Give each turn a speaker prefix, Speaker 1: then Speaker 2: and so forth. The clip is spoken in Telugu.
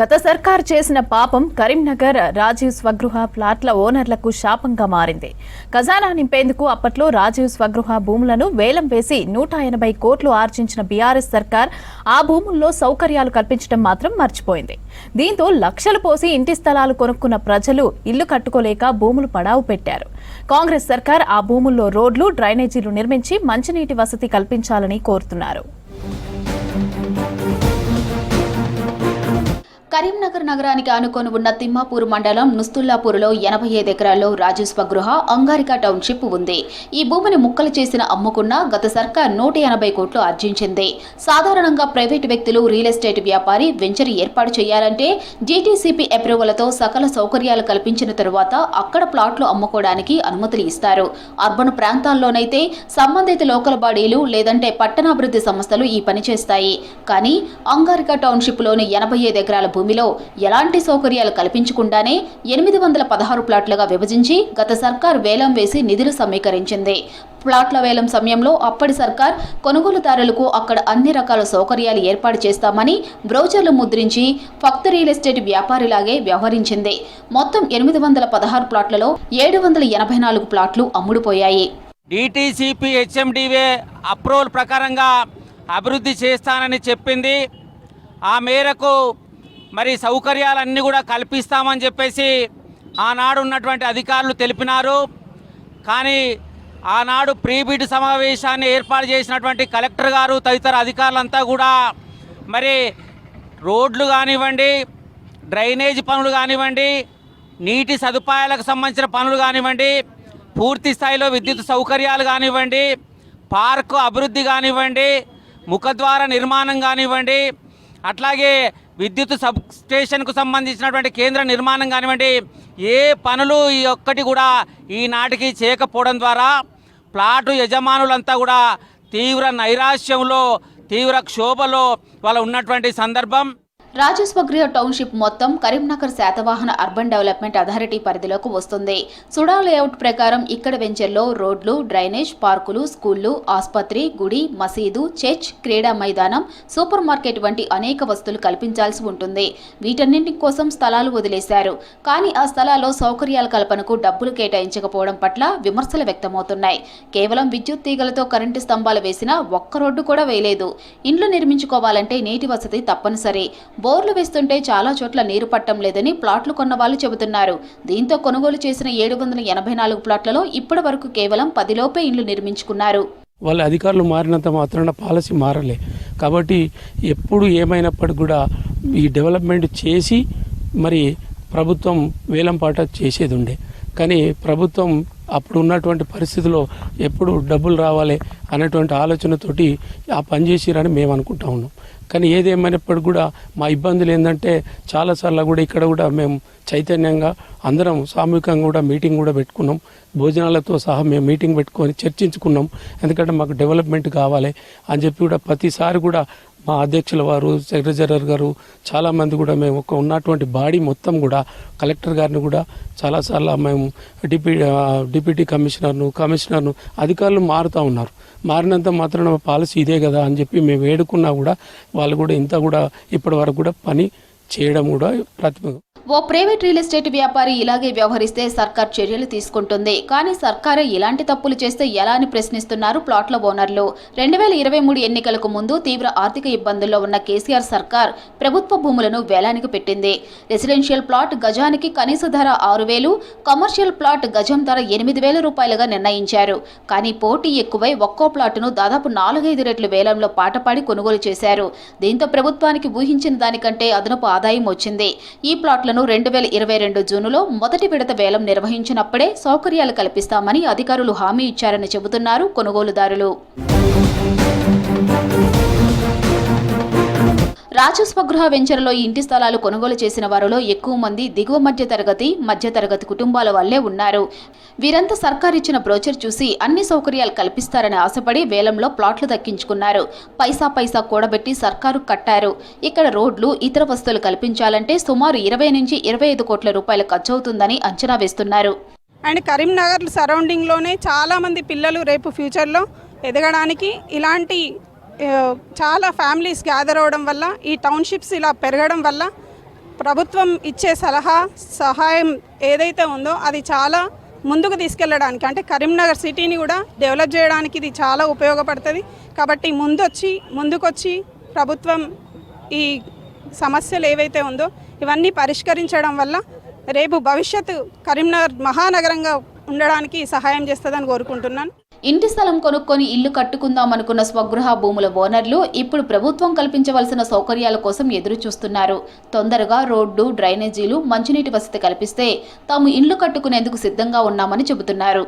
Speaker 1: గత సర్కార్ చేసిన పాపం కరీంనగర్ రాజీవ్ స్వగృహ ప్లాట్ల ఓనర్లకు శాపంగా మారింది. ఖజానా నింపేందుకు అప్పట్లో రాజీవ్ స్వగృహ భూములను వేలం వేసి 180 కోట్లు ఆర్జించిన బీఆర్ఎస్ సర్కార్ ఆ భూముల్లో సౌకర్యాలు కల్పించడం మాత్రం మర్చిపోయింది. దీంతో లక్షలు పోసి ఇంటి స్థలాలు కొనుక్కున్న ప్రజలు ఇల్లు కట్టుకోలేక భూములు పడావు పెట్టారు. కాంగ్రెస్ సర్కార్ ఆ భూముల్లో రోడ్లు, డ్రైనేజీలు నిర్మించి మంచినీటి వసతి కల్పించాలని కోరుతున్నారు.
Speaker 2: కరీంనగర్ నగరానికి ఆనుకొని ఉన్న తిమ్మాపూర్ మండలం నుస్తుల్లాపూర్లో 85 ఎకరాల్లో రాజీవ్ స్వగృహ అంగారిక టౌన్షిప్ ఉంది. ఈ భూమిని ముక్కలు చేసిన అమ్ముకున్న గత సర్కార్ 180 కోట్లు ఆర్జించింది. సాధారణంగా ప్రైవేటు వ్యక్తులు రియల్ ఎస్టేట్ వ్యాపారి వెంచర్ ఏర్పాటు చేయాలంటే జీటీసీపీ అప్రూవల్తో సకల సౌకర్యాలు కల్పించిన తరువాత అక్కడ ప్లాట్లు అమ్ముకోవడానికి అనుమతులు ఇస్తారు. అర్బన్ ప్రాంతాల్లోనైతే సంబంధిత లోకల్ బాడీలు లేదంటే పట్టణాభివృద్ధి సంస్థలు ఈ పని చేస్తాయి. కానీ అంగారిక టౌన్షిప్లోని 85 ఎకరాల భూమిలో ఎలాంటి సౌకర్యాలు కల్పించకుండానే 816 ప్లాట్లుగా విభజించి గత సర్కార్ వేలం వేసి నిధులు సమీకరించింది. ప్లాట్ల వేలం సమయంలో అప్పటి సర్కార్ కొనుగోలుదారులకు అక్కడ అన్ని రకాల సౌకర్యాలు ఏర్పాటు చేస్తామని బ్రౌచర్లు ముద్రించి ఫక్త్ రియల్ ఎస్టేట్ వ్యాపారిలాగే వ్యవహరించింది. మొత్తం 816 ప్లాట్లలో 784 ప్లాట్లు అమ్ముడుపోయాయి.
Speaker 3: డిటిసిపి హెచ్ఎండివే అప్రూవల్ ప్రకారంగా అభివృద్ధి చేస్తానని చెప్పింది. ఆ మేరకు మరి సౌకర్యాలన్నీ కూడా కల్పిస్తామని చెప్పేసి ఆనాడు ఉన్నటువంటి అధికారులు తెలిపినారు. కానీ ఆనాడు ప్రీబిడ్ సమావేశాన్ని ఏర్పాటు చేసినటువంటి కలెక్టర్ గారు తదితర అధికారులంతా కూడా మరి రోడ్లు కానివ్వండి, డ్రైనేజ్ పనులు కానివ్వండి, నీటి సదుపాయాలకు సంబంధించిన పనులు కానివ్వండి, పూర్తి స్థాయిలో విద్యుత్ సౌకర్యాలు కానివ్వండి, పార్కు అభివృద్ధి కానివ్వండి, ముఖద్వార నిర్మాణం కానివ్వండి, అట్లాగే విద్యుత్ సబ్ స్టేషన్కు సంబంధించినటువంటి కేంద్ర నిర్మాణం కానివ్వండి, ఏ పనులు ఈ ఒక్కటి కూడా ఈనాటికి చేయకపోవడం ద్వారా ప్లాటు యజమానులంతా కూడా తీవ్ర నైరాశ్యంలో, తీవ్ర క్షోభలో వాళ్ళు ఉన్నటువంటి సందర్భం.
Speaker 2: రాజీవ్ స్వగృహ టౌన్షిప్ మొత్తం Karimnagar Satavahana urban development authority పరిధిలోకి వస్తుంది. సుడా లేఅవుట్ ప్రకారం ఇక్కడ వెంచర్లో రోడ్లు, డ్రైనేజ్, పార్కులు, స్కూళ్లు, ఆసుపత్రి, గుడి, మసీదు, చర్చ్, క్రీడా మైదానం, సూపర్ మార్కెట్ వంటి అనేక వస్తువులు కల్పించాల్సి ఉంటుంది. వీటన్నింటి కోసం స్థలాలు వదిలేశారు. కానీ ఆ స్థలాల్లో సౌకర్యాల కల్పనకు డబ్బులు కేటాయించకపోవడం పట్ల విమర్శలు వ్యక్తమవుతున్నాయి. కేవలం విద్యుత్ తీగలతో కరెంటు స్తంభాలు వేసినా ఒక్క రోడ్డు కూడా వేయలేదు. ఇండ్లు నిర్మించుకోవాలంటే నీటి వసతి తప్పనిసరి. బోర్లు వేస్తుంటే చాలా చోట్ల నీరు పట్టం లేదని ప్లాట్లు కొన్న వాళ్ళు చెబుతున్నారు. దీంతో కొనుగోలు చేసిన 784 ప్లాట్లలో ఇప్పటి వరకు కేవలం 10 లోపే ఇండ్లు నిర్మించుకున్నారు.
Speaker 4: వాళ్ళ అధికారులు మారినంత మాత్రాన పాలసీ మారలే. కాబట్టి ఎప్పుడు ఏమైనప్పటికీ కూడా ఈ డెవలప్మెంట్ చేసి మరి ప్రభుత్వం వేలంపాట చేసేది ఉండే. కానీ ప్రభుత్వం అప్పుడు ఉన్నటువంటి పరిస్థితిలో ఎప్పుడు డబ్బులు రావాలి అనేటువంటి ఆలోచనతోటి ఆ పని చేసిరని మేము అనుకుంటా ఉన్నాం. కానీ ఏదేమైనప్పటికీ కూడా మా ఇబ్బందులు ఏంటంటే చాలాసార్లు కూడా ఇక్కడ కూడా మేము చైతన్యంగా అందరం సామూహికంగా కూడా మీటింగ్ కూడా పెట్టుకున్నాం. భోజనాలతో సహా మేము మీటింగ్ పెట్టుకొని చర్చించుకున్నాం. ఎందుకంటే మాకు డెవలప్మెంట్ కావాలి అని చెప్పి కూడా ప్రతిసారి కూడా మా అధ్యక్షుల వారు, సెక్రటరీ గారు, చాలామంది కూడా మేము ఒక ఉన్నటువంటి బాడీ మొత్తం కూడా కలెక్టర్ గారిని కూడా చాలాసార్లు మేము డిప్యూటీ కమిషనర్ను అధికారులు మారుతూ ఉన్నారు. మారినంత మాత్రం పాలసీ ఇదే కదా అని చెప్పి మేము వేడుకున్నా కూడా వాళ్ళు కూడా ఇంత కూడా ఇప్పటి వరకు కూడా పని చేయడం కూడా ప్రతిభ.
Speaker 2: ఓ ప్రైవేట్ రియల్ ఎస్టేట్ వ్యాపారి ఇలాగే వ్యవహరిస్తే సర్కార్ చర్యలు తీసుకుంటుంది. కానీ సర్కారే ఇలాంటి తప్పులు చేస్తే ఎలా అని ప్రశ్నిస్తున్నారు ప్లాట్ల ఓనర్లు. 2023 ఎన్నికలకు ముందు తీవ్ర ఆర్థిక ఇబ్బందుల్లో ఉన్న కేసీఆర్ సర్కార్ ప్రభుత్వ భూములను వేలానికి పెట్టింది. రెసిడెన్షియల్ ప్లాట్ గజానికి కనీస ధర 6,000, కమర్షియల్ ప్లాట్ గజం ధర 8,000 రూపాయలుగా నిర్ణయించారు. కానీ పోటీ ఎక్కువై ఒక్కో ప్లాటును దాదాపు 4-5 రెట్లు వేలంలో పాటపాడి కొనుగోలు చేశారు. దీంతో ప్రభుత్వానికి ఊహించిన దానికంటే అదనపు ఆదాయం వచ్చింది. ఈ ప్లాట్ల 2022 జూన్లో మొదటి విడత వేలం నిర్వహించినప్పుడే సౌకర్యాలు కల్పిస్తామని అధికారులు హామీ ఇచ్చారని చెబుతున్నారు కొనుగోలుదారులు. రాజీవ్ స్వగృహ వెంచర్లో ఇంటి స్థలాలు కొనుగోలు చేసిన వారిలో ఎక్కువ మంది దిగువ మధ్యతరగతి కుటుంబాల వల్లే ఉన్నారు. వీరంతా సర్కార్ ఇచ్చిన బ్రోచర్ చూసి అన్ని సౌకర్యాలు కల్పిస్తారని ఆశపడి వేలంలో ప్లాట్లు దక్కించుకున్నారు. పైసా కూడబెట్టి సర్కారు కట్టారు. ఇక్కడ రోడ్లు, ఇతర వస్తువులు కల్పించాలంటే సుమారు 20 నుంచి 25 కోట్ల రూపాయలు ఖర్చవుతుందని అంచనా వేస్తున్నారు.
Speaker 5: అండ్ కరీంనగర్ సరౌండింగ్లోనే చాలామంది పిల్లలు రేపు ఫ్యూచర్లో ఎదగడానికి ఇలాంటి చాలా ఫ్యామిలీస్ గ్యాదర్ అవ్వడం వల్ల, ఈ టౌన్షిప్స్ ఇలా పెరగడం వల్ల ప్రభుత్వం ఇచ్చే సహాయం ఏదైతే ఉందో అది చాలా ముందుకు తీసుకెళ్ళడానికి, అంటే కరీంనగర్ సిటీని కూడా డెవలప్ చేయడానికి ఇది చాలా ఉపయోగపడుతుంది. కాబట్టి ముందుకొచ్చి ప్రభుత్వం ఈ సమస్యలు ఏవైతే ఉందో ఇవన్నీ పరిష్కరించడం వల్ల రేపు భవిష్యత్తు కరీంనగర్ మహానగరంగా ఉండడానికి సహాయం చేస్తుందని కోరుకుంటున్నాను.
Speaker 2: ఇంటి స్థలం కొనుక్కొని ఇల్లు కట్టుకుందామనుకున్న స్వగృహ భూముల ఓనర్లు ఇప్పుడు ప్రభుత్వం కల్పించవలసిన సౌకర్యాల కోసం ఎదురు చూస్తున్నారు. తొందరగా రోడ్డు, డ్రైనేజీలు, మంచినీటి వసతి కల్పిస్తే తాము ఇల్లు కట్టుకునేందుకు సిద్ధంగా ఉన్నామని చెబుతున్నారు.